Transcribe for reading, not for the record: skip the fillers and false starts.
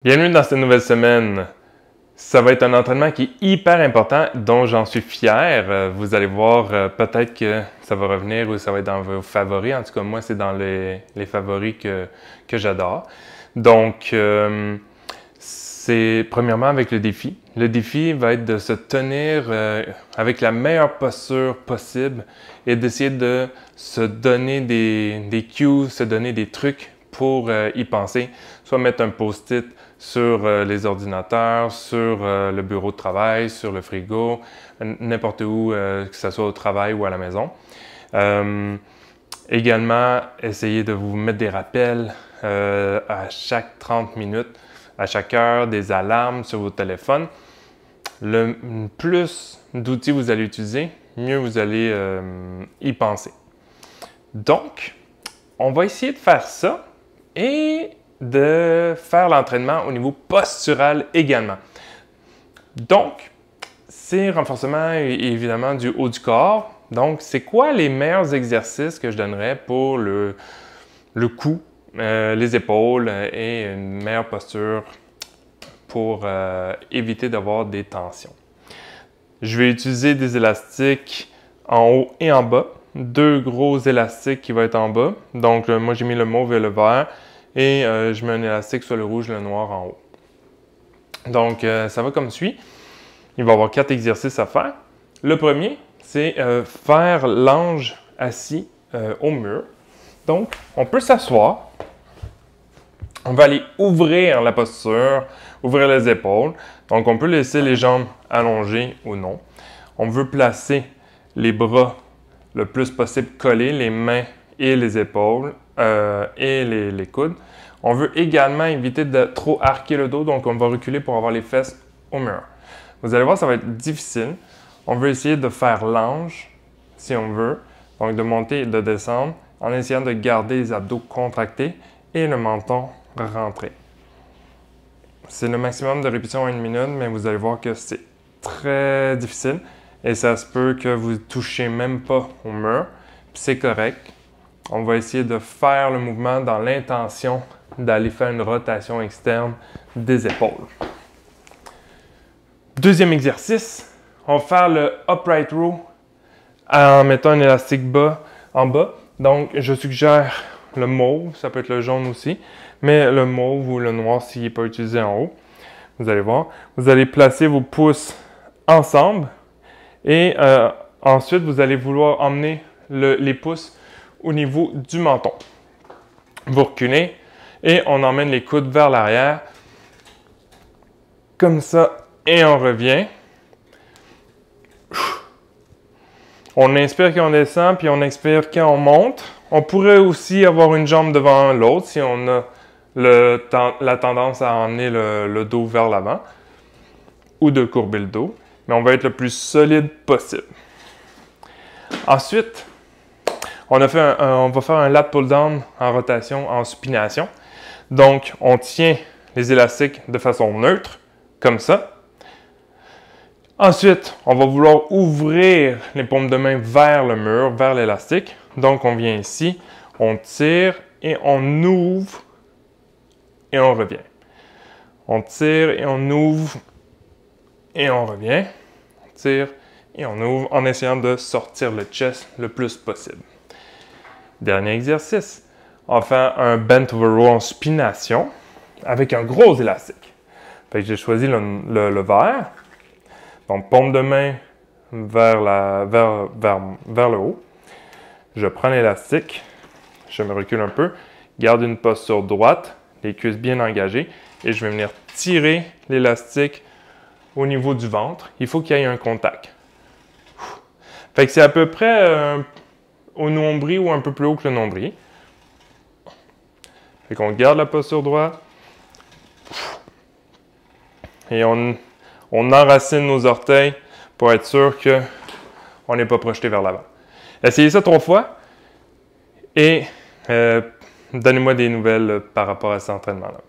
Bienvenue dans cette nouvelle semaine. Ça va être un entraînement qui est hyper important, dont j'en suis fier. Vous allez voir, peut-être que ça va revenir ou ça va être dans vos favoris. En tout cas, moi, c'est dans les favoris que j'adore. Donc, c'est premièrement avec le défi. Le défi va être de se tenir avec la meilleure posture possible et d'essayer de se donner des cues, se donner des trucs pour y penser. Soit mettre un post-it sur les ordinateurs, sur le bureau de travail, sur le frigo, n'importe où, que ce soit au travail ou à la maison. Également, essayez de vous mettre des rappels à chaque 30 minutes, à chaque heure, des alarmes sur vos téléphones. Le plus d'outils vous allez utiliser, mieux vous allez y penser. Donc, on va essayer de faire ça et de faire l'entraînement au niveau postural également. Donc, c'est renforcement évidemment du haut du corps. Donc, c'est quoi les meilleurs exercices que je donnerais pour le cou, les épaules et une meilleure posture pour éviter d'avoir des tensions. Je vais utiliser des élastiques en haut et en bas. Deux gros élastiques qui vont être en bas. Donc, moi, j'ai mis le mauve et le vert. Et je mets un élastique sur le rouge et le noir en haut. Donc, ça va comme suit. Il va y avoir 4 exercices à faire. Le premier, c'est faire l'ange assis au mur. Donc, on peut s'asseoir. On va aller ouvrir la posture, ouvrir les épaules. Donc, on peut laisser les jambes allongées ou non. On veut placer les bras le plus possible collés, les mains et les épaules et les coudes. On veut également éviter de trop arquer le dos, donc on va reculer pour avoir les fesses au mur. Vous allez voir, ça va être difficile. On veut essayer de faire l'ange, si on veut, donc de monter et de descendre, en essayant de garder les abdos contractés et le menton rentré. C'est le maximum de répétitions en 1 minute, mais vous allez voir que c'est très difficile et ça se peut que vous ne touchez même pas au mur, puis c'est correct. On va essayer de faire le mouvement dans l'intention d'aller faire une rotation externe des épaules. Deuxième exercice, on va faire le upright row en mettant un élastique bas en bas. Donc, je suggère le mauve, ça peut être le jaune aussi, mais le mauve ou le noir s'il n'est pas utilisé en haut. Vous allez voir, vous allez placer vos pouces ensemble et ensuite, vous allez vouloir emmener les pouces au niveau du menton. Vous reculez et on emmène les coudes vers l'arrière. Comme ça, et on revient. On inspire quand on descend, puis on expire quand on monte. On pourrait aussi avoir une jambe devant l'autre si on a la tendance à emmener le dos vers l'avant ou de courber le dos. Mais on va être le plus solide possible. Ensuite, on va faire un lat pull-down en rotation, en supination. Donc, on tient les élastiques de façon neutre, comme ça. Ensuite, on va vouloir ouvrir les paumes de main vers le mur, vers l'élastique. Donc, on vient ici, on tire et on ouvre et on revient. On tire et on ouvre et on revient. On tire et on ouvre en essayant de sortir le chest le plus possible. Dernier exercice, on va faire un bent over row en supination avec un gros élastique. Fait que j'ai choisi le vert. Donc, paume de main vers le haut. Je prends l'élastique, je me recule un peu, garde une posture droite, les cuisses bien engagées et je vais venir tirer l'élastique au niveau du ventre. Il faut qu'il y ait un contact. Fait que c'est à peu près au nombril ou un peu plus haut que le nombril. Fait qu'on garde la posture droite. Et on enracine nos orteils pour être sûr qu'on n'est pas projeté vers l'avant. Essayez ça 3 fois et donnez-moi des nouvelles par rapport à cet entraînement-là.